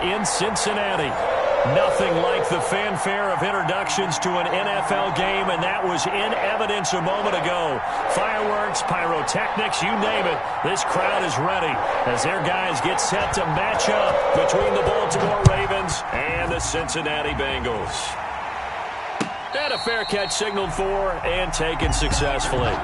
In Cincinnati. Nothing like the fanfare of introductions to an NFL game, and that was in evidence a moment ago. Fireworks, pyrotechnics, you name it. This crowd is ready as their guys get set to match up between the Baltimore Ravens and the Cincinnati Bengals. And a fair catch signaled for and taken successfully.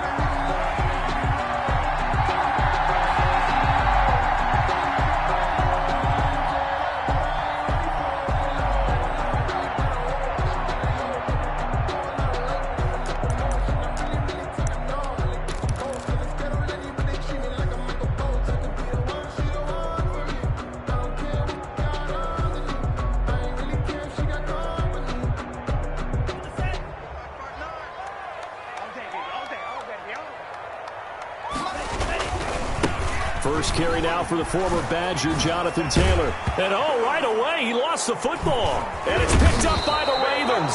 First carry now for the former Badger, Jonathan Taylor. And right away, he lost the football. And it's picked up by the Ravens.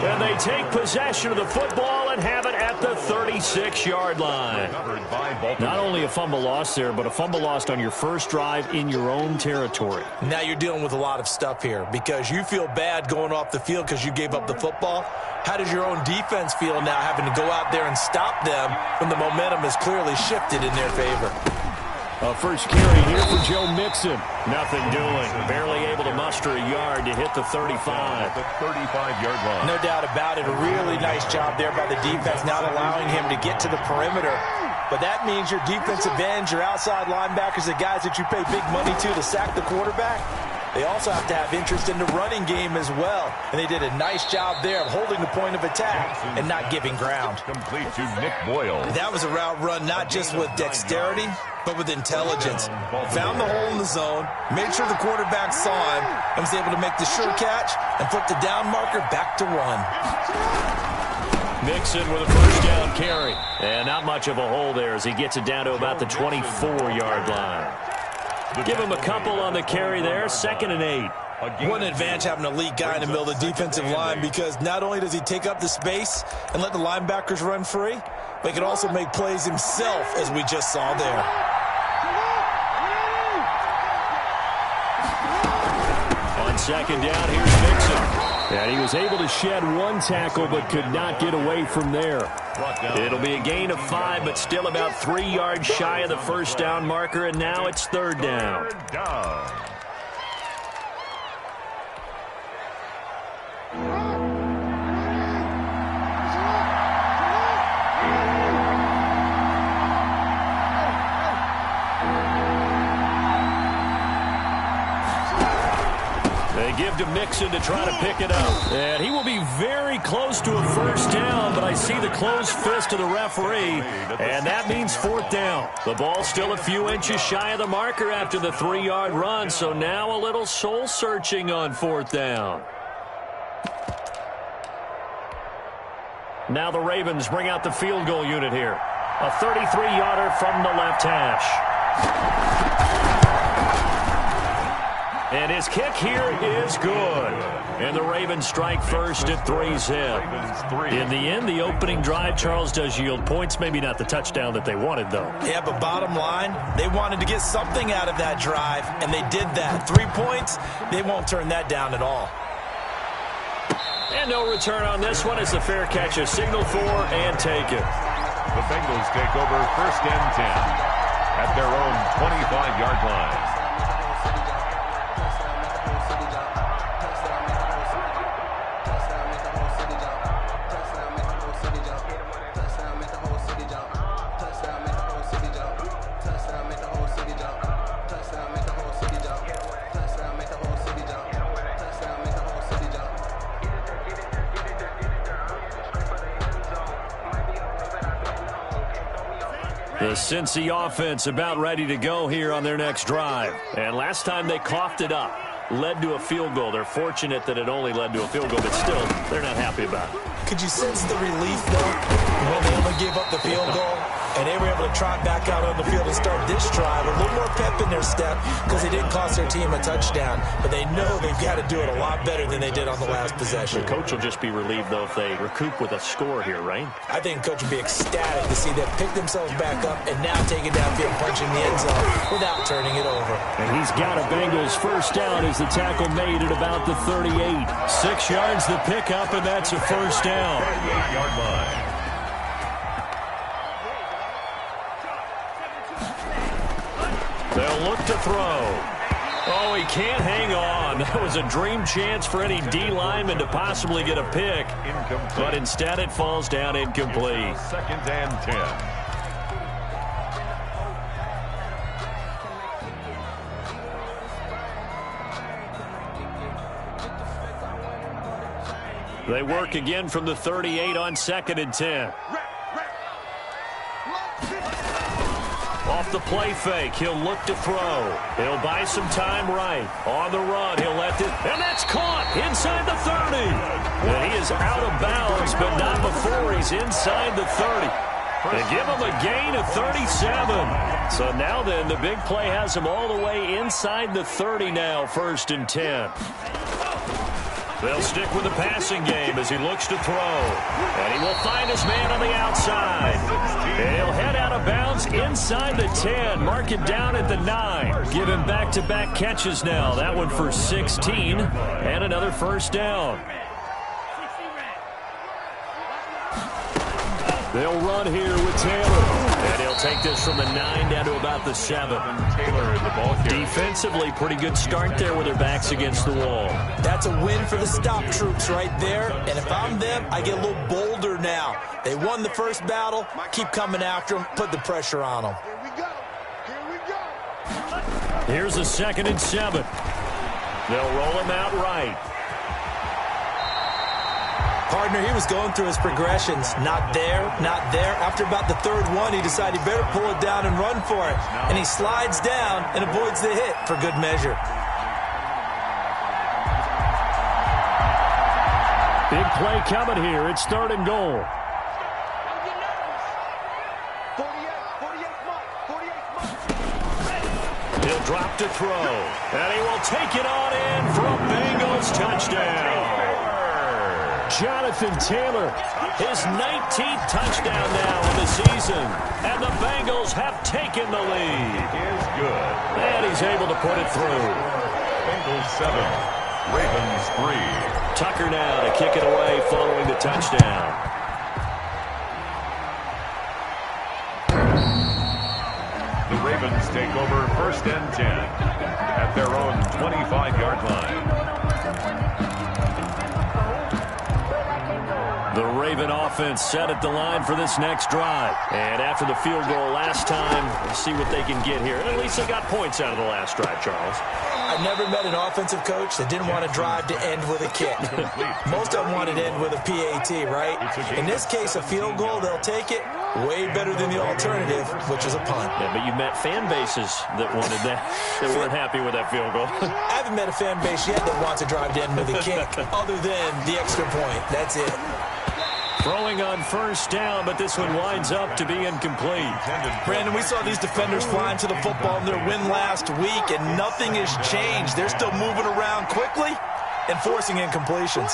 And they take possession of the football and have it at the 36-yard line. Not only a fumble loss there, but a fumble lost on your first drive in your own territory. Now you're dealing with a lot of stuff here because you feel bad going off the field because you gave up the football. How does your own defense feel now having to go out there and stop them when the momentum is clearly shifted in their favor? A first carry here for Joe Mixon. Nothing doing. Barely able to muster a yard to hit the 35. The 35-yard line. No doubt about it. A really nice job there by the defense, not allowing him to get to the perimeter. But that means your defensive ends, your outside linebackers, the guys that you pay big money to sack the quarterback, they also have to have interest in the running game as well. And they did a nice job there of holding the point of attack and not giving ground. Complete to Nick Boyle. That was a route run not just with dexterity, but with intelligence. Found the hole in the zone, made sure the quarterback saw him, and was able to make the sure catch and flip the down marker back to one. Mixon with a first down carry. And not much of a hole there as he gets it down to about the 24-yard line. Give him a couple on the carry there, 2nd and 8. What an advantage having an elite guy in the middle of the defensive line because not only does he take up the space and let the linebackers run free, but he can also make plays himself, as we just saw there. On second down, here's Mixon. And he was able to shed one tackle but could not get away from there. It'll be a gain of 5, but still about 3 yards shy of the first down marker, and now it's 3rd down. They give to Mixon to try to pick it up. And he will be very close to a first down, but I see the closed fist of the referee, and that means 4th down. The ball still a few inches shy of the marker after the 3-yard run, so now a little soul-searching on 4th down. Now the Ravens bring out the field goal unit here. A 33-yarder from the left hash. And his kick here is good. And the Ravens strike first at 3-zip. In the end, the opening drive, Charles, does yield points. Maybe not the touchdown that they wanted, though. Yeah, but bottom line, they wanted to get something out of that drive, and they did that. 3 points, they won't turn that down at all. And no return on this one as the fair catch is signaled for and taken. The Bengals take over 1st and 10 at their own 25-yard line. The Cincy offense about ready to go here on their next drive. And last time they coughed it up, led to a field goal. They're fortunate that it only led to a field goal, but still, they're not happy about it. Could you sense the relief, though, when they only gave up the field goal? And they were able to trot back out on the field and start this drive. A little more pep in their step because they didn't cost their team a touchdown. But they know they've got to do it a lot better than they did on the last possession. The coach will just be relieved, though, if they recoup with a score here, right? I think the coach would be ecstatic to see them pick themselves back up and now take it downfield, punching the end zone without turning it over. And he's got a Bengals first down as the tackle made at about the 38. 6 yards the pickup, and that's a first down. 38-yard line. They'll look to throw. Oh, he can't hang on. That was a dream chance for any D lineman to possibly get a pick. Incomplete. But instead it falls down incomplete. Second and 10. They work again from the 38 on 2nd and 10. Off the play fake, he'll look to throw. He'll buy some time right. On the run, he'll let it, and that's caught inside the 30. And he is out of bounds, but not before he's inside the 30. They give him a gain of 37. So now then, the big play has him all the way inside the 30 now, 1st and 10. They'll stick with the passing game as he looks to throw. And he will find his man on the outside. And he'll head out of bounds inside the 10. Mark it down at the 9. Give him back-to-back catches now. That one for 16. And another first down. They'll run here with Taylor. And he'll take this from the 9 down to about the 7. Taylor is the ball carrier. Defensively, pretty good start there with their backs against the wall. That's a win for the stop troops right there. And if I'm them, I get a little bolder now. They won the first battle. Keep coming after them. Put the pressure on them. Here we go. Here we go. Here's a 2nd and 7. They'll roll him out right. Partner, he was going through his progressions. Not there, not there. After about the 3rd one, he decided he better pull it down and run for it. And he slides down and avoids the hit for good measure. Big play coming here. It's 3rd and goal. He'll drop to throw. And he will take it on in for a Bengals touchdown. Jonathan Taylor, his 19th touchdown now of the season. And the Bengals have taken the lead. Is good. And he's able to put it through. Bengals 7, Ravens 3. Tucker now to kick it away following the touchdown. The Ravens take over 1st and 10 at their own 25-yard line. The Raven offense set at the line for this next drive. And after the field goal last time, let's see what they can get here. And at least they got points out of the last drive, Charles. I never met an offensive coach that didn't want to drive to end with a kick. Most of them wanted to end with a PAT, right? In this case, a field goal, they'll take it. Way better than the alternative, which is a punt. Yeah, but you met fan bases that wanted that, that weren't happy with that field goal. I haven't met a fan base yet that wants to drive to end with a kick, other than the extra point. That's it. Throwing on 1st down, but this one winds up to be incomplete. Brandon, we saw these defenders flying to the football in their win last week, and nothing has changed. They're still moving around quickly and forcing incompletions.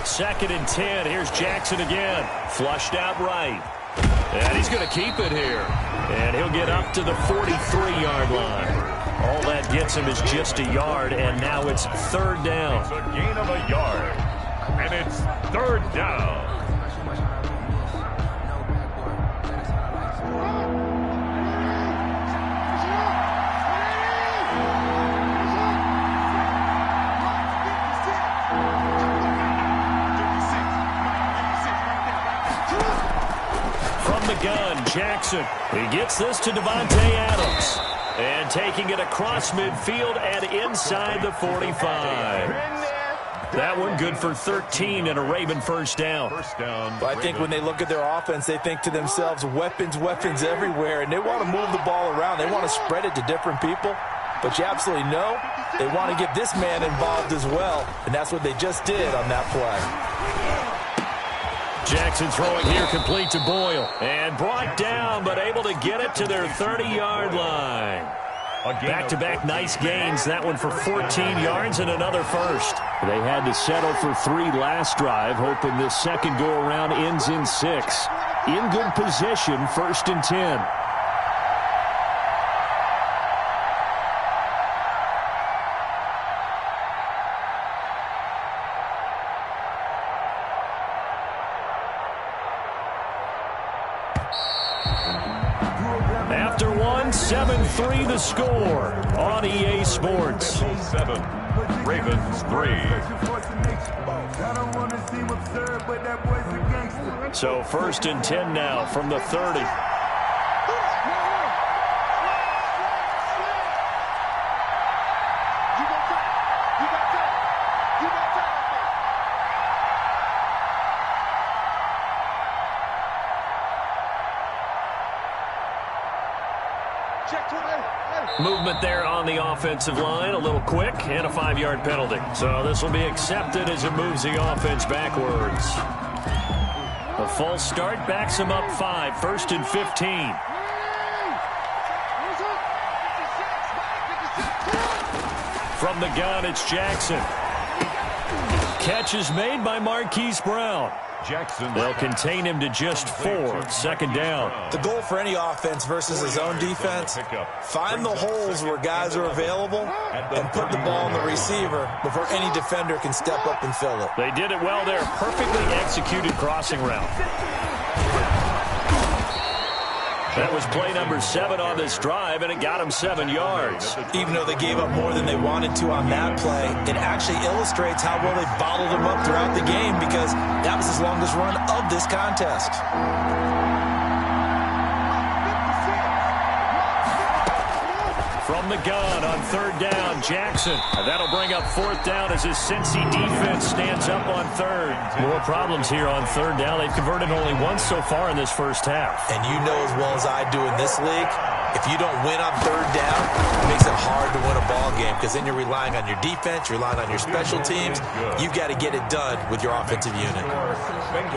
Second and 10. Here's Jackson again. Flushed out right. And he's going to keep it here. And he'll get up to the 43-yard line. All that gets him is just a yard, and now it's 3rd down. It's a gain of a yard, and it's 3rd down. Gun, Jackson. He gets this to Devontae Adams. And taking it across midfield and inside the 45. That one good for 13 and a Raven first down. Well, I think when they look at their offense, they think to themselves, weapons, weapons everywhere, and they want to move the ball around. They want to spread it to different people. But you absolutely know they want to get this man involved as well, and that's what they just did on that play. Jackson throwing here complete to Boyle. And brought down, but able to get it to their 30-yard line. Back-to-back nice gains. That one for 14 yards and another first. They had to settle for 3 last drive, hoping this second go-around ends in 6. In good position, 1st and 10. After 7-3 the score on EA Sports. 7, Ravens 3. So 1st and 10 now from the 30. Movement there on the offensive line, a little quick, and a 5-yard penalty. So this will be accepted as it moves the offense backwards. A false start backs him up 5, 1st and 15. From the gun, it's Jackson. Catch is made by Marquise Brown. Jackson. They'll contain him to just 4, 2nd down. The goal for any offense versus his own defense, find the holes where guys are available and put the ball on the receiver before any defender can step up and fill it. They did it well there. Perfectly executed crossing route. That was play number 7 on this drive, and it got him 7 yards. Even though they gave up more than they wanted to on that play, it actually illustrates how well they bottled him up throughout the game, because that was his longest run of this contest. From the gun on 3rd down, Jackson. That'll bring up 4th down as his Cincy defense stands up on 3rd. More problems here on 3rd down. They've converted only once so far in this first half. And you know as well as I do in this league, if you don't win on 3rd down, it makes it hard to win a ball game, because then you're relying on your defense, you're relying on your special teams. You've got to get it done with your offensive unit.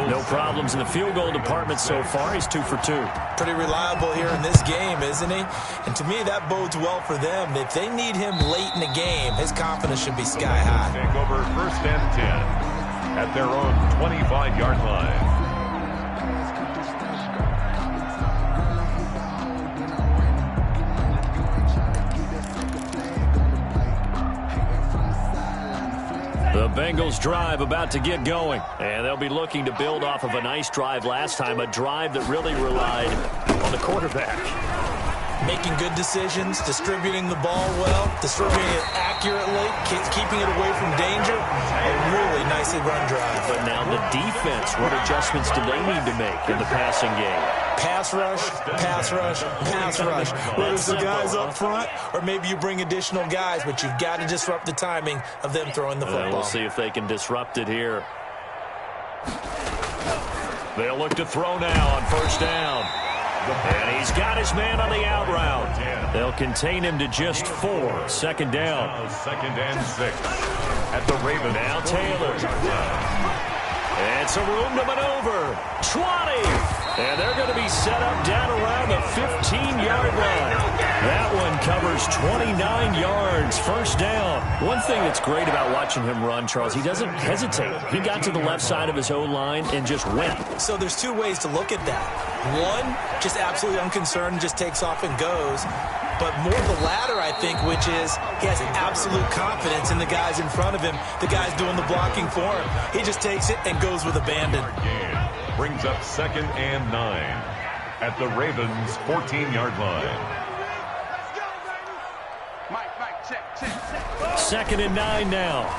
No problems in the field goal department so far. He's 2 for 2. Pretty reliable here in this game, isn't he? And to me, that bodes well for them. If they need him late in the game, his confidence should be sky high. Take over 1st and 10 at their own 25-yard line. The Bengals drive about to get going, and they'll be looking to build off of a nice drive last time, a drive that really relied on the quarterback. Making good decisions, distributing the ball well, distributing it accurately, keeping it away from danger. A really nicely run drive. But now the defense, what adjustments do they need to make in the passing game? Pass rush, pass rush, pass rush. Whether it's the guys up front or maybe you bring additional guys, but you've got to disrupt the timing of them throwing the football. We'll see if they can disrupt it here. They'll look to throw now on 1st down. And he's got his man on the out route. They'll contain him to just 4, 2nd down. 2nd and 6 at the Ravens. Now Taylor. It's a room to maneuver. 20. And they're going to be set up down around the 15-yard line. That one covers 29 yards, 1st down. One thing that's great about watching him run, Charles, he doesn't hesitate. He got to the left side of his own line and just went. So there's 2 ways to look at that. One, just absolutely unconcerned, just takes off and goes. But more the latter, I think, which is he has absolute confidence in the guys in front of him, the guys doing the blocking for him. He just takes it and goes with abandon. Brings up 2nd and 9 at the Ravens' 14-yard line. 2nd and 9 now.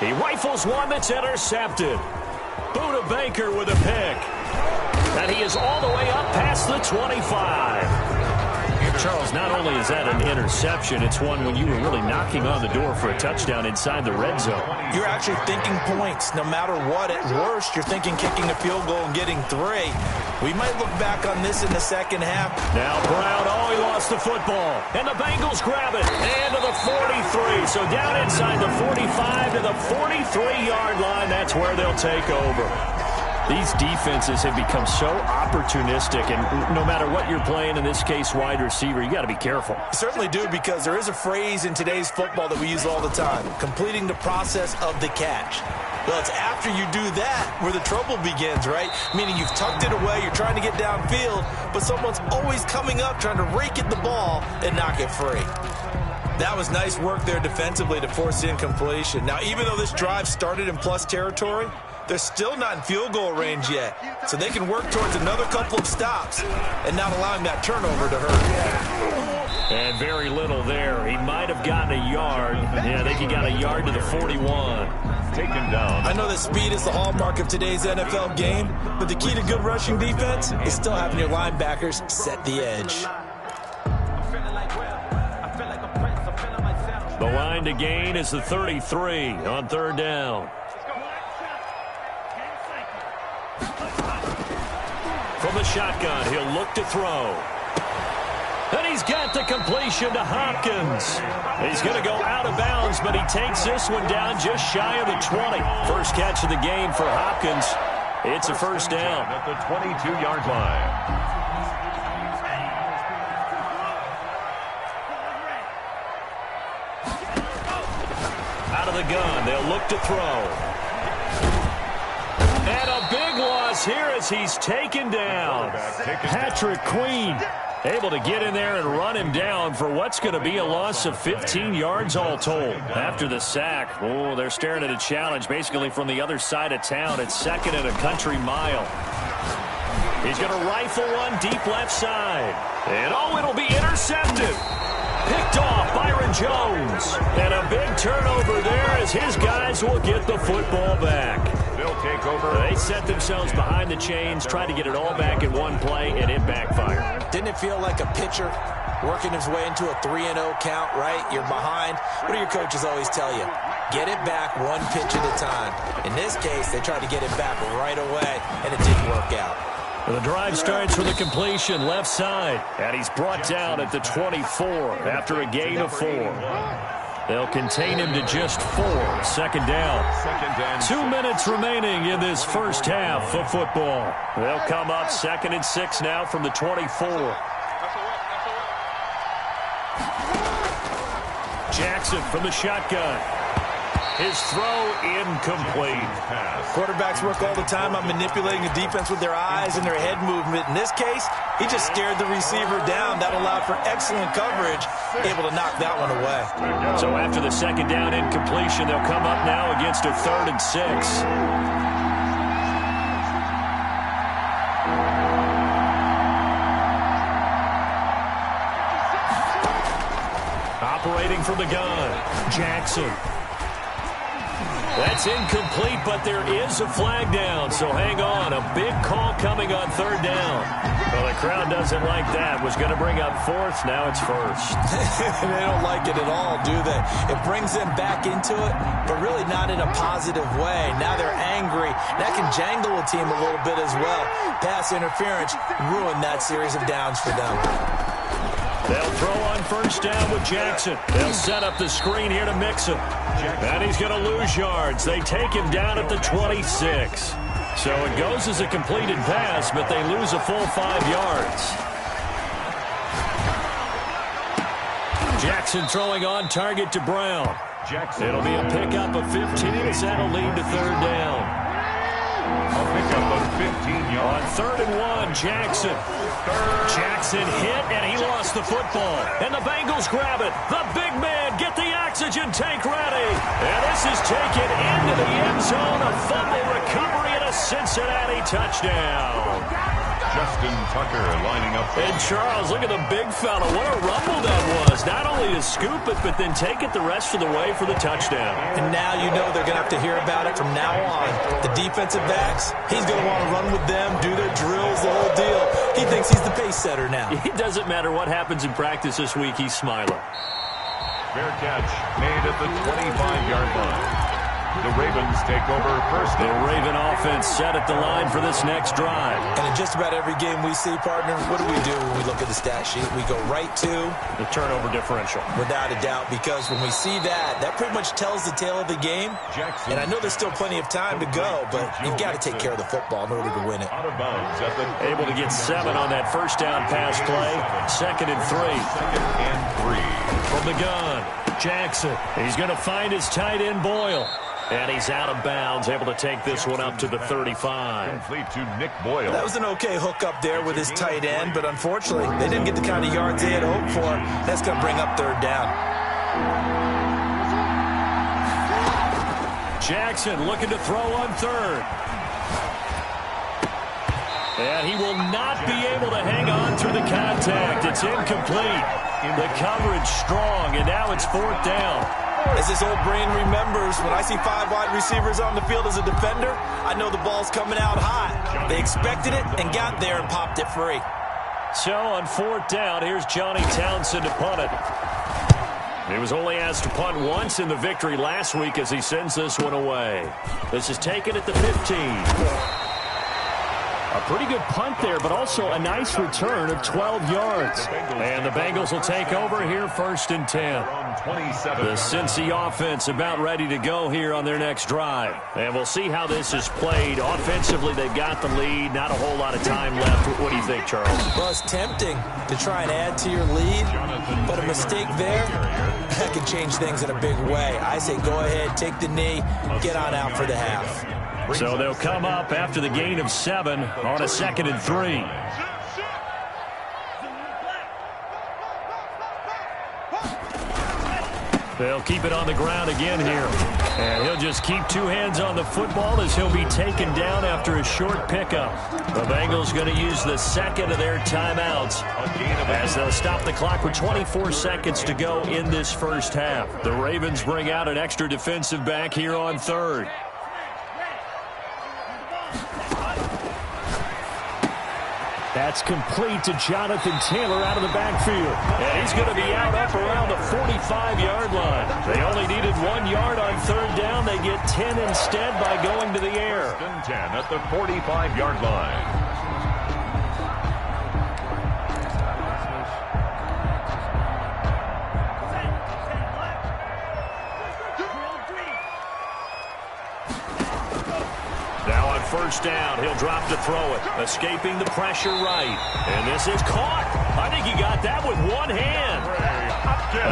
He rifles one that's intercepted. Buda Baker with a pick. And he is all the way up past the 25. Charles, not only is that an interception, it's one when you were really knocking on the door for a touchdown inside the red zone. You're actually thinking points. No matter what, at worst, you're thinking kicking a field goal and getting 3. We might look back on this in the second half. Now Brown, he lost the football. And the Bengals grab it. And to the 43. So down inside the 45 to the 43-yard line. That's where they'll take over. These defenses have become so opportunistic, and no matter what you're playing, in this case wide receiver, you got to be careful. You certainly do, because there is a phrase in today's football that we use all the time, completing the process of the catch. Well, it's after you do that where the trouble begins, right? Meaning you've tucked it away, you're trying to get downfield, but someone's always coming up trying to rake at the ball and knock it free. That was nice work there defensively to force the incompletion. Now, even though this drive started in plus territory, they're still not in field goal range yet, so they can work towards another couple of stops and not allowing that turnover to hurt. And very little there. He might have gotten a yard. Yeah, I think he got a yard to the 41. Taken down. I know that speed is the hallmark of today's NFL game, but the key to good rushing defense is still having your linebackers set the edge. The line to gain is the 33 on third down. From the shotgun, he'll look to throw. And he's got the completion to Hopkins. He's going to go out of bounds, but he takes this one down just shy of the 20. First catch of the game for Hopkins. It's a first down. At the 22-yard line. Out of the gun, they'll look to throw. And a big loss here as he's taken down. Patrick Queen able to get in there and run him down for what's going to be a loss of 15 yards all told. After the sack, they're staring at a challenge basically from the other side of town. It's second and a country mile. He's going to rifle one deep left side. And it'll be intercepted. Picked off Byron Jones. And a big turnover there as his guys will get the football back. They'll take over. They set themselves behind the chains, tried to get it all back in one play, and it backfired. Didn't it feel like a pitcher working his way into a 3-0 count, right? You're behind. What do your coaches always tell you? Get it back one pitch at a time. In this case, they tried to get it back right away, and it didn't work out. The drive starts with a completion left side, and he's brought down at the 24 after a gain of 4. They'll contain him to just 4. Second down. 2 minutes remaining in this first half of football. They'll come up 2nd and 6 now from the 24. Jackson from the shotgun. His throw incomplete. Quarterbacks work all the time on manipulating the defense with their eyes and their head movement. In this case, he just stared the receiver down. That allowed for excellent coverage, able to knock that one away. So after the second down incompletion, they'll come up now against a 3rd and 6. Operating from the gun, Jackson. That's incomplete, but there is a flag down, so hang on. A big call coming on 3rd down. Well, the crowd doesn't like that. Was going to bring up 4th, now it's 1st. They don't like it at all, do they? It brings them back into it, but really not in a positive way. Now they're angry. That can jangle a team a little bit as well. Pass interference ruined that series of downs for them. They'll throw on 1st down with Jackson. They'll set up the screen here to mix him. And he's going to lose yards. They take him down at the 26. So it goes as a completed pass, but they lose a full 5 yards. Jackson throwing on target to Brown. It'll be a pickup of 15, so that'll lead to 3rd down. A pickup of 15 yards. On 3rd and 1, Jackson. Jackson hit, and he lost the football. And the Bengals grab it. The big man, get the oxygen tank ready. And this is taken into the end zone. A fumble recovery and a Cincinnati touchdown. Justin Tucker lining up. And Charles, look at the big fella. What a rumble that was. Not only to scoop it, but then take it the rest of the way for the touchdown. And now you know they're going to have to hear about it from now on. The defensive backs, he's going to want to run with them, do their drills, the whole deal. He thinks he's the pace setter now. It doesn't matter what happens in practice this week. He's smiling. Fair catch made at the 25-yard line. The Ravens take over first. The Raven offense set at the line for this next drive. And in just about every game we see, partner, what do we do when we look at the stat sheet? We go right to the turnover differential. Without a doubt, because when we see that, that pretty much tells the tale of the game. And I know there's still plenty of time to go, but you've got to take care of the football in order to win it. Out of bounds at the able to get 7 on that first down pass play. 2nd and 3. 2nd and 3. From the gun, Jackson. He's going to find his tight end, Boyle. And he's out of bounds, able to take this one up to the 35. Complete to Nick Boyle. That was an okay hook up there with his tight end, but unfortunately, they didn't get the kind of yards they had hoped for. That's going to bring up 3rd down. Jackson looking to throw on 3rd. And he will not be able to hang on through the contact. It's incomplete. The coverage strong, and now it's 4th down. As his old brain remembers, when I see 5 wide receivers on the field as a defender, I know the ball's coming out hot. They expected it and got there and popped it free. So on 4th down, here's Johnny Townsend to punt it. He was only asked to punt once in the victory last week as he sends this one away. This is taken at the 15. A pretty good punt there, but also a nice return of 12 yards. And the Bengals will take over here 1st and 10. The Cincy offense about ready to go here on their next drive. And we'll see how this is played. Offensively, they've got the lead. Not a whole lot of time left. What do you think, Charles? Well, it's tempting to try and add to your lead, but a mistake there, that could change things in a big way. I say go ahead, take the knee, get on out for the half. So they'll come up after the gain of 7 on a 2nd and 3. They'll keep it on the ground again here. And he'll just keep 2 hands on the football as he'll be taken down after a short pickup. The Bengals going to use the 2nd of their timeouts as they'll stop the clock with 24 seconds to go in this first half. The Ravens bring out an extra defensive back here on 3rd. That's complete to Jonathan Taylor out of the backfield. And he's going to be out up around the 45-yard line. They only needed 1 yard on 3rd down. They get 10 instead by going to the air. 10 at the 45-yard line. First down, he'll drop to throw it, escaping the pressure right. And this is caught. I think he got that with one hand.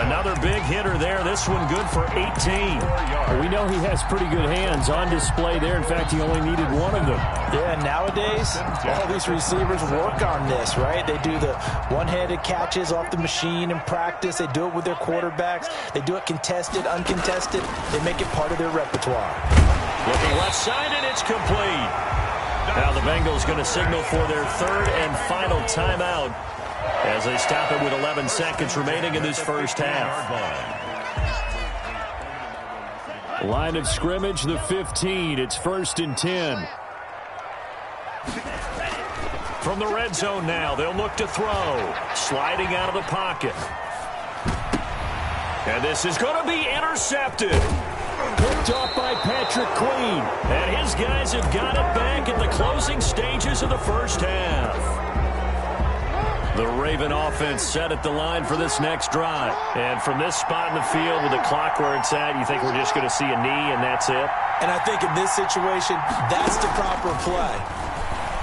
Another big hitter there. This one good for 18. Well, we know he has pretty good hands on display there. In fact, he only needed 1 of them. Yeah, nowadays, all these receivers work on this, right? They do the one-handed catches off the machine in practice. They do it with their quarterbacks. They do it contested, uncontested. They make it part of their repertoire. Looking left side, and it's complete. Now the Bengals going to signal for their 3rd and final timeout as they stop it with 11 seconds remaining in this first half. Line of scrimmage, the 15. It's 1st and 10. From the red zone now, they'll look to throw. Sliding out of the pocket. And this is going to be intercepted. Picked off by Patrick Queen. And his guys have got it back in the closing stages of the first half. The Raven offense set at the line for this next drive. And from this spot in the field with the clock where it's at, you think we're just going to see a knee and that's it? And I think in this situation, that's the proper play.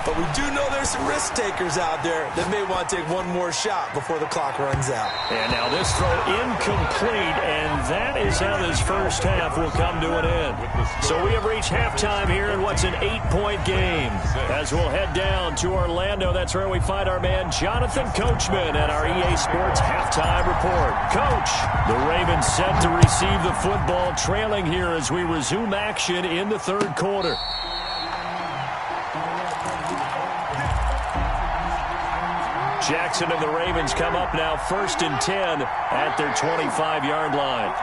But we do know there's some risk takers out there that may want to take one more shot before the clock runs out. And now this throw incomplete, and that is how this first half will come to an end. So we have reached halftime here in what's an 8-point game. As we'll head down to Orlando, that's where we find our man Jonathan Coachman at our EA Sports Halftime Report. Coach, the Ravens set to receive the football, trailing here as we resume action in the 3rd quarter. Jackson and the Ravens come up now 1st and 10 at their 25-yard line.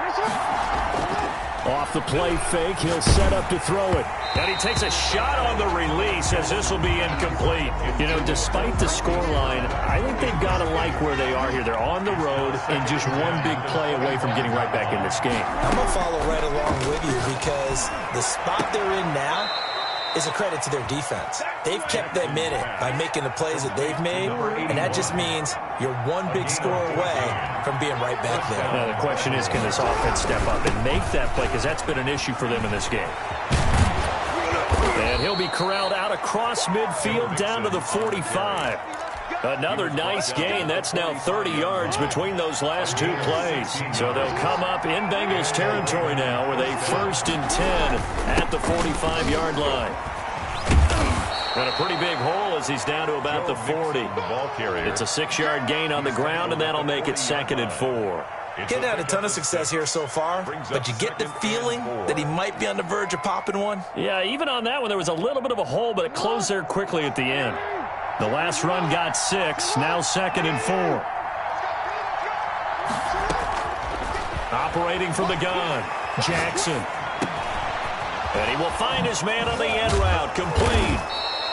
Off the play fake, he'll set up to throw it. And he takes a shot on the release as this will be incomplete. You know, despite the scoreline, I think they've got to like where they are here. They're on the road and just one big play away from getting right back in this game. I'm going to follow right along with you because the spot they're in now is a credit to their defense. They've kept them in it by making the plays that they've made, and that just means you're one big score away from being right back there. Now, the question is, can this offense step up and make that play, because that's been an issue for them in this game. And he'll be corralled out across midfield down to the 45. Another nice gain. That's now 30 yards between those last two plays. So they'll come up in Bengals territory now with a 1st and 10 at the 45-yard line. And a pretty big hole as he's down to about the 40. It's a 6-yard gain on the ground, and that'll make it 2nd and 4. Getting had a ton of success here so far, but you get the feeling that he might be on the verge of popping one. Yeah, even on that one, there was a little bit of a hole, but it closed there quickly at the end. The last run got 6, now 2nd and 4. Operating from the gun, Jackson. And he will find his man on the end route, complete.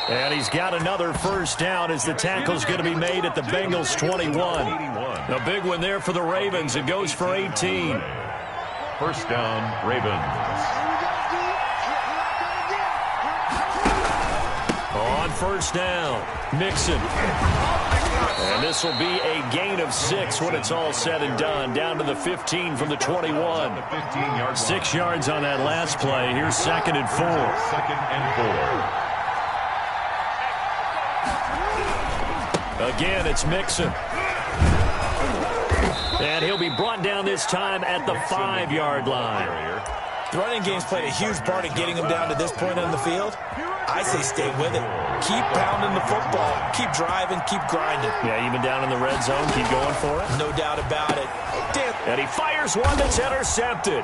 And he's got another 1st down as the tackle's going to be made at the Bengals 21. A big one there for the Ravens. It goes for 18. 1st down, Ravens. On 1st down, Mixon. And this will be a gain of 6 when it's all said and done. Down to the 15 from the 21. 6 yards on that last play. Here's 2nd and 4. 2nd and 4. Again, it's Mixon. And he'll be brought down this time at the 5-yard line. The running game's played a huge part in getting him down to this point on the field. I say stay with it. Keep pounding the football. Keep driving. Keep grinding. Yeah, even down in the red zone, keep going for it. No doubt about it. Damn. And he fires one that's intercepted.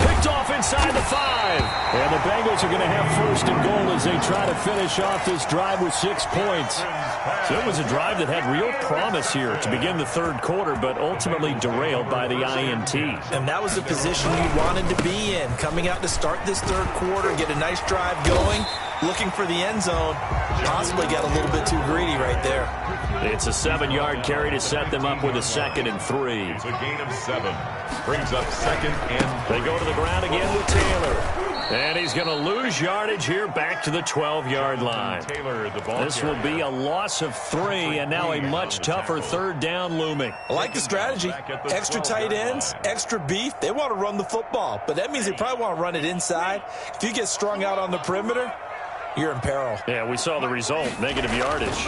Picked off inside the 5. And the Bengals are going to have 1st and goal as they try to finish off this drive with 6 points. So it was a drive that had real promise here to begin the 3rd quarter, but ultimately derailed by the INT. And that was the position you wanted to be in, coming out to start this 3rd quarter, get a nice drive going, looking for the end zone. Possibly got a little bit too greedy right there. It's a 7-yard carry to set them up with a 2nd and 3. It's a gain of 7. Brings up 2nd and 3. They go to the ground again with Taylor. And he's going to lose yardage here back to the 12-yard line. This will be a loss of 3, and now a much tougher 3rd down looming. I like the strategy. Extra tight ends, extra beef. They want to run the football, but that means they probably want to run it inside. If you get strung out on the perimeter, you're in peril. Yeah, we saw the result, negative yardage.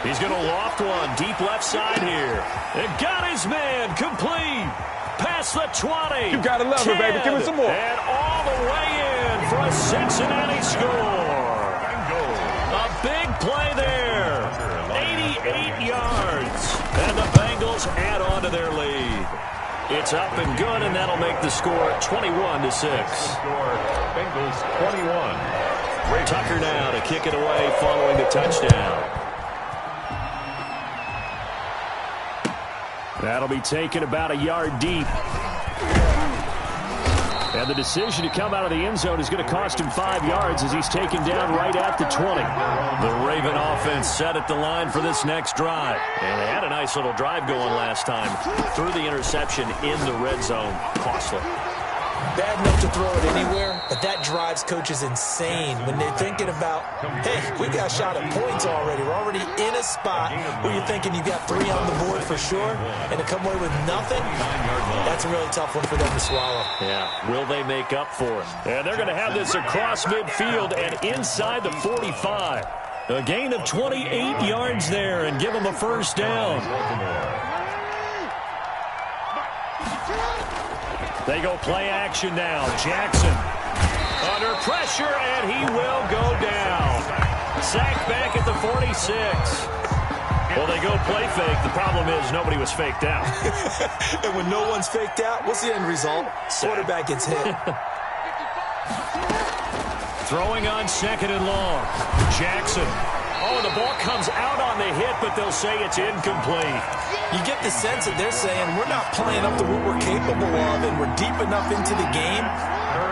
He's going to loft one, deep left side here. And got his man, complete. Past the 20. You got to love it, baby. Give me some more. And all the way in for a Cincinnati score. A big play there. 88 yards. And the Bengals add on to their lead. It's up and good, and that'll make the score 21-6. Bengals 21. Tucker now to kick it away following the touchdown. That'll be taken about a yard deep. And the decision to come out of the end zone is going to cost him 5 yards as he's taken down right at the 20. The Raven offense set at the line for this next drive. And they had a nice little drive going last time. Threw the interception in the red zone. Costly. Bad enough to throw it anywhere, but that drives coaches insane when they're thinking about, hey, we got shot at points already. We're already in a spot where you're thinking you got 3 on the board for sure, and to come away with nothing, that's a really tough one for them to swallow. Yeah, will they make up for it? And they're going to have this across midfield and inside the 45. A gain of 28 yards there and give them a 1st down. They go play action now. Jackson under pressure, and he will go down. Sacked back at the 46. Well, they go play fake. The problem is nobody was faked out. And when no one's faked out, what's the end result? Quarterback gets hit. Throwing on 2nd and long. Jackson Oh, the ball comes out on the hit, but they'll say it's incomplete. You get the sense that they're saying we're not playing up to what we're capable of, and we're deep enough into the game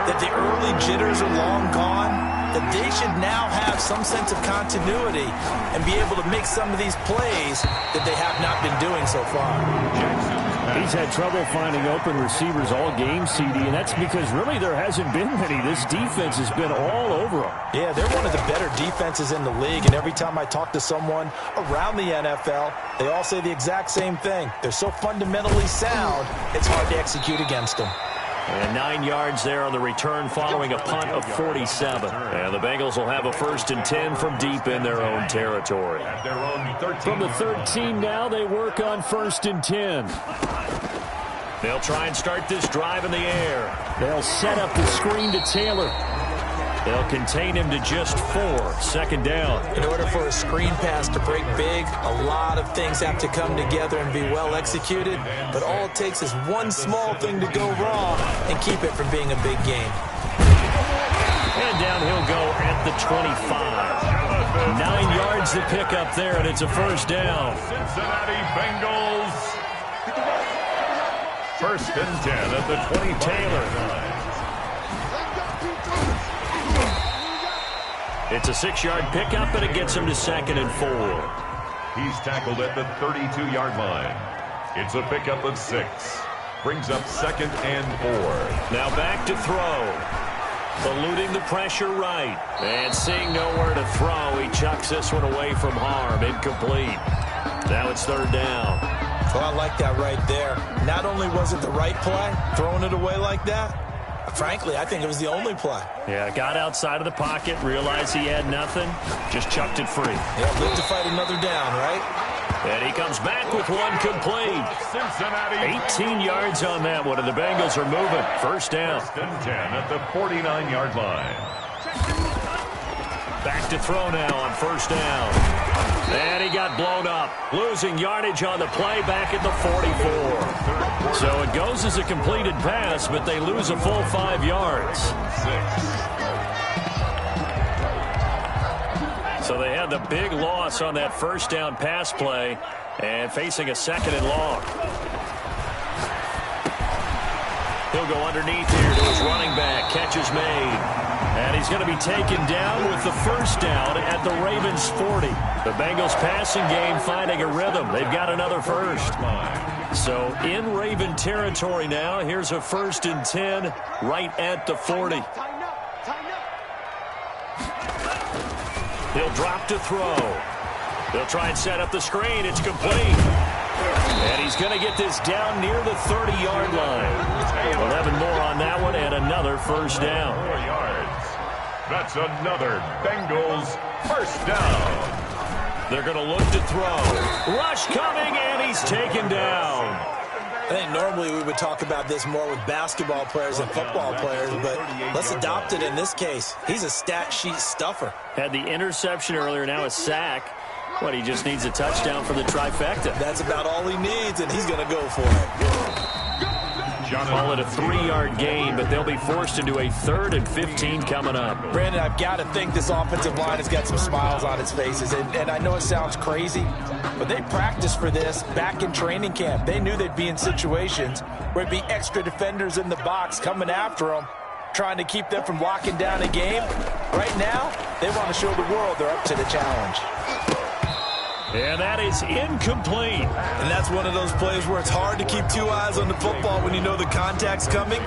that the early jitters are long gone, that they should now have some sense of continuity and be able to make some of these plays that they have not been doing so far. He's had trouble finding open receivers all game, CD, and that's because really there hasn't been many. This defense has been all over him. Yeah, they're one of the better defenses in the league, and every time I talk to someone around the NFL, they all say the exact same thing. They're so fundamentally sound, it's hard to execute against them. And 9 yards there on the return following a punt of 47. And the Bengals will have a 1st and 10 from deep in their own territory. From the 13 now, they work on 1st and 10. They'll try and start this drive in the air. They'll set up the screen to Taylor. They'll contain him to just 4. 2nd down. In order for a screen pass to break big, a lot of things have to come together and be well executed. But all it takes is one small thing to go wrong and keep it from being a big game. And down he'll go at the 25. 9 yards to pick up there, and it's a 1st down. Cincinnati Bengals. 1st and 10 at the 20. Taylor. It's a 6-yard pickup, and it gets him to 2nd and 4. He's tackled at the 32-yard line. It's a pickup of 6. Brings up 2nd and 4. Now back to throw. Eluding the pressure right. And seeing nowhere to throw, he chucks this one away from harm. Incomplete. Now it's 3rd down. Well, I like that right there. Not only was it the right play, throwing it away like that, frankly, I think it was the only play. Yeah, got outside of the pocket, realized he had nothing, just chucked it free. Yeah, live to fight another down, right? And he comes back with one complete. Cincinnati. 18 yards on that one, and the Bengals are moving. 1st down. 1st and 10 at the 49-yard line. Back to throw now on 1st down. And he got blown up, losing yardage on the play back at the 44. So it goes as a completed pass, but they lose a full 5 yards. So they had the big loss on that 1st down pass play and facing a 2nd and long. He'll go underneath here to his running back. Catch is made. And he's going to be taken down with the 1st down at the Ravens 40. The Bengals passing game finding a rhythm. They've got another 1st. So in Raven territory now, here's a 1st and 10 right at the 40. He'll drop to throw. They'll try and set up the screen. It's complete. And he's going to get this down near the 30-yard line. 11 more on that one and another 1st down. 4 yards. That's another Bengals 1st down. They're going to look to throw. Rush coming, and he's taken down. I think normally we would talk about this more with basketball players and football players, but let's adopt it in this case. He's a stat sheet stuffer. Had the interception earlier, now a sack. What, he just needs a touchdown for the trifecta. That's about all he needs, and he's going to go for it. Call it a 3-yard gain, but they'll be forced into a 3rd and 15 coming up. Brandon, I've got to think this offensive line has got some smiles on its faces. And I know it sounds crazy, but they practiced for this back in training camp. They knew they'd be in situations where it'd be extra defenders in the box coming after them, trying to keep them from locking down a game. Right now, they want to show the world they're up to the challenge. And that is incomplete. And that's one of those plays where it's hard to keep 2 eyes on the football when you know the contact's coming,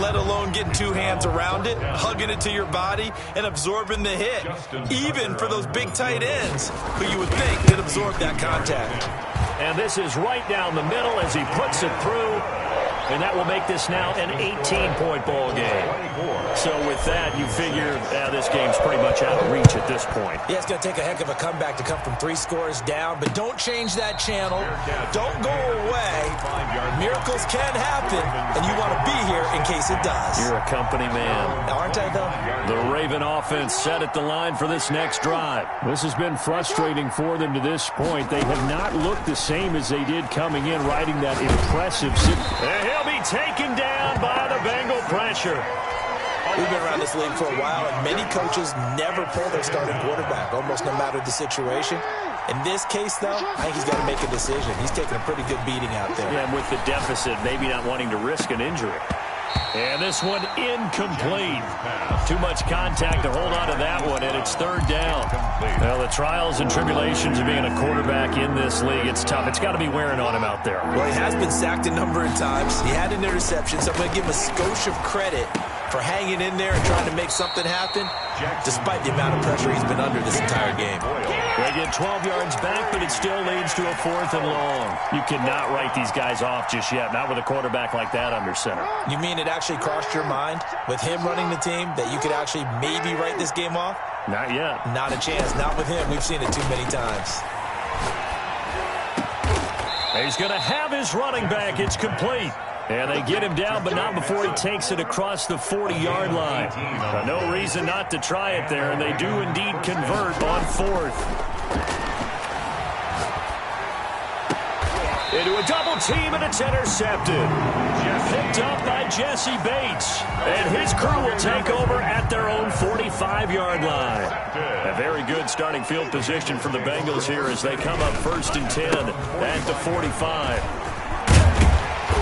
let alone getting 2 hands around it, hugging it to your body, and absorbing the hit. Even for those big tight ends who you would think could absorb that contact. And this is right down the middle as he puts it through. And that will make this now an 18-point ball game. So with that, you figure this game's pretty much out of reach at this point. Yeah, it's going to take a heck of a comeback to come from 3 scores down, but don't change that channel. Don't go away. Miracles can happen, and you want to be here in case it does. You're a company man. Aren't I, though? The Raven offense set at the line for this next drive. This has been frustrating for them to this point. They have not looked the same as they did coming in, riding that impressive... And he'll be taken down by the Bengal pressure. A We've been around this league for a while, and many coaches never pull their starting quarterback, almost no matter the situation. In this case, though, I think he's got to make a decision. He's taking a pretty good beating out there. Yeah, and with the deficit, maybe not wanting to risk an injury. And this one incomplete. Too much contact to hold on to that one, and it's third down. Well, the trials and tribulations of being a quarterback in this league, it's tough. It's got to be wearing on him out there. Well, he has been sacked a number of times. He had an interception, so I'm going to give him a skosh of credit for hanging in there and trying to make something happen, despite the amount of pressure he's been under this entire game. They get 12 yards back, but it still leads to a 4th and long. You cannot write these guys off just yet, not with a quarterback like that under center. You mean it actually crossed your mind with him running the team that you could actually maybe write this game off? Not yet. Not a chance. Not with him. We've seen it too many times. He's going to have his running back. It's complete. And they get him down, but not before he takes it across the 40-yard line. No reason not to try it there, and they do indeed convert on 4th. Into a double team, and it's intercepted. Picked up by Jesse Bates. And his crew will take over at their own 45-yard line. A very good starting field position for the Bengals here as they come up 1st and 10 at the 45.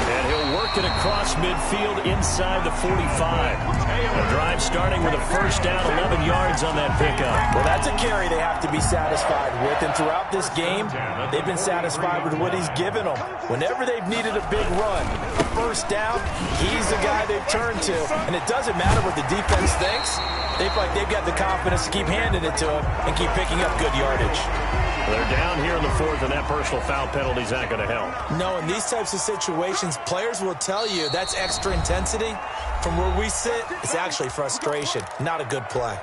And he'll work it across midfield inside the 45. The drive starting with a first down, 11 yards on that pickup. Well, that's a carry they have to be satisfied with. And throughout this game, they've been satisfied with what he's given them. Whenever they've needed a big run, a first down, he's the guy they've turned to. And it doesn't matter what the defense thinks. They feel like they've got the confidence to keep handing it to him and keep picking up good yardage. They're down here in the 4th, and that personal foul penalty is not going to help. No, in these types of situations, players will tell you that's extra intensity. From where we sit, it's actually frustration, not a good play.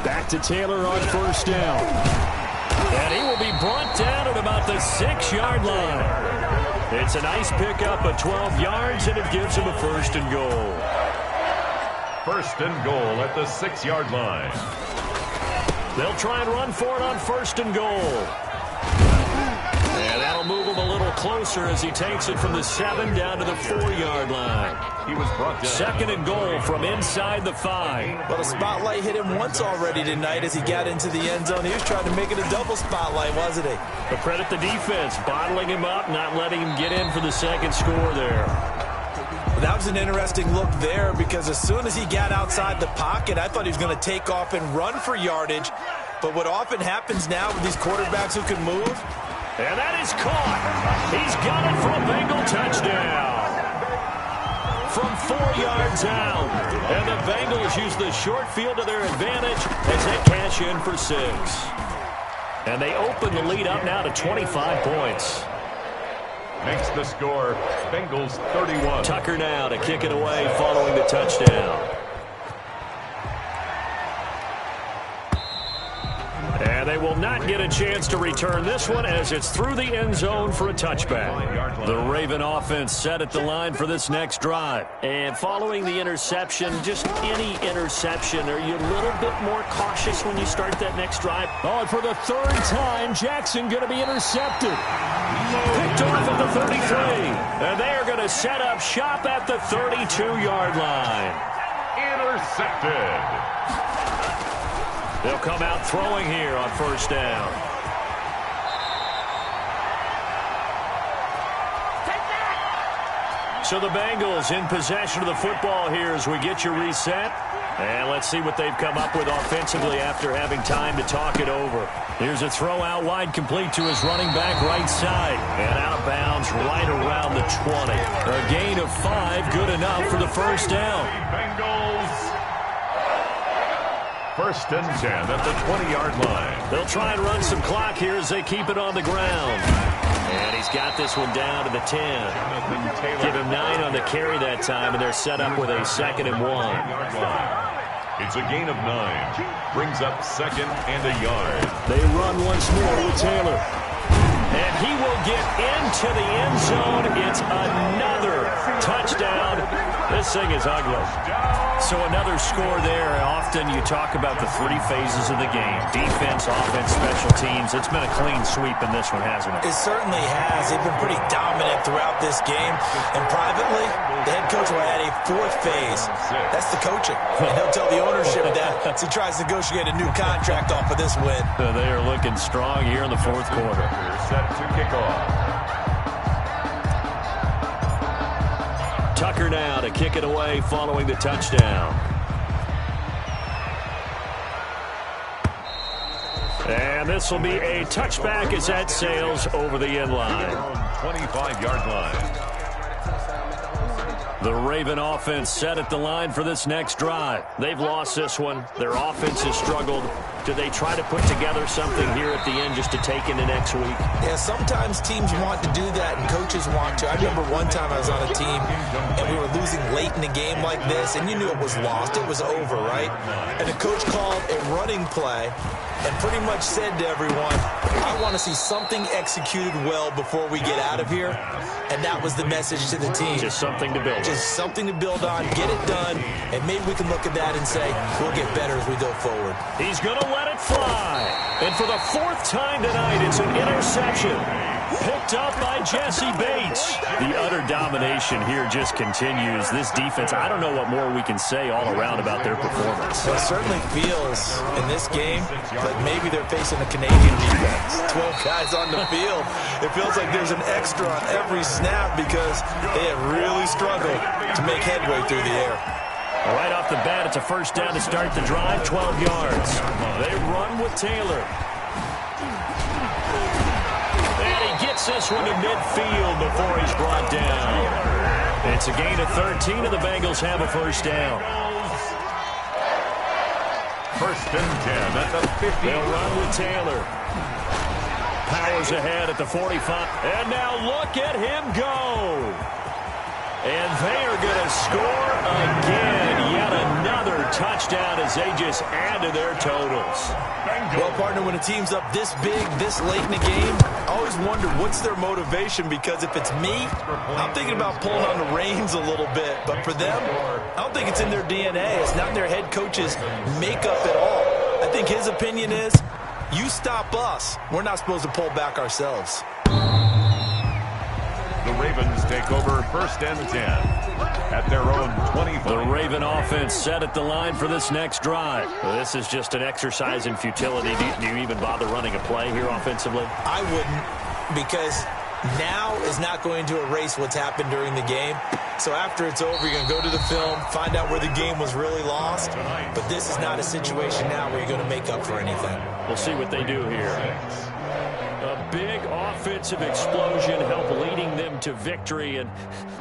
Back to Taylor on first down. And he will be brought down at about the 6-yard line. It's a nice pickup of 12 yards, and it gives him a 1st and goal. 1st and goal at the 6-yard line. They'll try and run for it on 1st and goal. And that'll move him a little closer as he takes it from the 7 down to the 4-yard line. He was brought down. 2nd and goal from inside the 5. Well, the spotlight hit him once already tonight as he got into the end zone. He was trying to make it a double spotlight, wasn't he? But credit the defense, bottling him up, not letting him get in for the 2nd score there. That was an interesting look there because as soon as he got outside the pocket, I thought he was going to take off and run for yardage. But what often happens now with these quarterbacks who can move, and that is caught. He's got it for a Bengal touchdown. From 4 yards out. And the Bengals use the short field to their advantage as they cash in for 6. And they open the lead up now to 25 points. Makes the score, Bengals 31. Tucker now to kick it away following the touchdown. And they will not get a chance to return this one as it's through the end zone for a touchback. The Raven offense set at the line for this next drive. And following the interception, just any interception, are you a little bit more cautious when you start that next drive? Oh, and for the 3rd time, Jackson going to be intercepted. Picked off at the 33. And they are going to set up shop at the 32-yard line. Intercepted. They'll come out throwing here on first down. So the Bengals in possession of the football here as we get you reset. And let's see what they've come up with offensively after having time to talk it over. Here's a throw out wide complete to his running back right side. And out of bounds right around the 20. A gain of 5, good enough for the first down. Bengals. 1st and 10 at the 20-yard line. They'll try and run some clock here as they keep it on the ground. And he's got this one down to the 10. Give him 9 on the carry that time, and they're set up with a 2nd and 1. It's a gain of 9. Brings up 2nd and a yard. They run once more with Taylor. And he will get into the end zone. It's another touchdown. This thing is ugly. So another score there. Often you talk about the three phases of the game. Defense, offense, special teams. It's been a clean sweep in this one, hasn't it? It certainly has. They've been pretty dominant throughout this game. And privately, the head coach will add a fourth phase. That's the coaching. And he'll tell the ownership that as he tries to negotiate a new contract off of this win. They are looking strong here in the fourth quarter. Set to kick off. Tucker now to kick it away following the touchdown. And this will be a touchback as that sails over the end line. 25-yard line. The Raven offense set at the line for this next drive. They've lost this one. Their offense has struggled. Do they try to put together something here at the end just to take into next week? Yeah, sometimes teams want to do that and coaches want to. I remember one time I was on a team and we were losing late in the game like this, and you knew it was lost. It was over, right? And the coach called a running play and pretty much said to everyone, I want to see something executed well before we get out of here. And that was the message to the team. Just something to build on. Just something to build on, get it done, and maybe we can look at that and say, we'll get better as we go forward. He's going to let it fly. And for the fourth time tonight, it's an interception. Picked up by Jesse Bates. The utter domination here just continues. This defense, I don't know what more we can say all around about their performance. Well, it certainly feels in this game like maybe they're facing a Canadian defense. 12 guys on the field. It feels like there's an extra on every snap because they have really struggled to make headway through the air. Right off the bat, it's a first down to start the drive, 12 yards. They run with Taylor. And he gets this one to midfield before he's brought down. It's a gain of 13, and the Bengals have a first down. First and 10 at the 50. They'll run with Taylor. Powers ahead at the 45. And now look at him go. And they are going to score again. Yet another touchdown as they just add to their totals. Well, partner, when a team's up this big, this late in the game, I always wonder what's their motivation, because if it's me, I'm thinking about pulling on the reins a little bit. But for them, I don't think it's in their DNA. It's not in their head coach's makeup at all. I think his opinion is, you stop us, we're not supposed to pull back ourselves. The Ravens take over first and 10 at their own 25. The Raven offense set at the line for this next drive. Well, this is just an exercise in futility. Do you even bother running a play here offensively? I wouldn't, because now is not going to erase what's happened during the game. So after it's over, you're going to go to the film, find out where the game was really lost. But this is not a situation now where you're going to make up for anything. We'll see what they do here. A big offensive explosion helped leading them to victory. And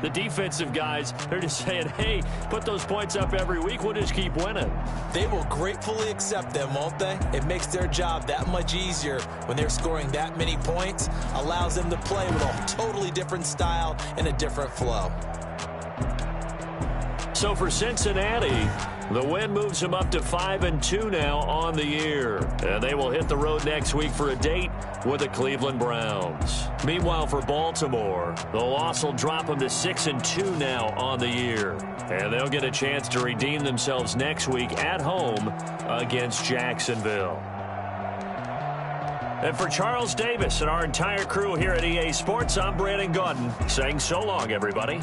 the defensive guys, they're just saying, hey, put those points up every week. We'll just keep winning. They will gratefully accept them, won't they? It makes their job that much easier when they're scoring that many points. Allows them to play with a totally different style and a different flow. So for Cincinnati, the win moves them up to 5-2 now on the year. And they will hit the road next week for a date with the Cleveland Browns. Meanwhile, for Baltimore, the loss will drop them to 6-2 now on the year. And they'll get a chance to redeem themselves next week at home against Jacksonville. And for Charles Davis and our entire crew here at EA Sports, I'm Brandon Gaudin saying so long, everybody.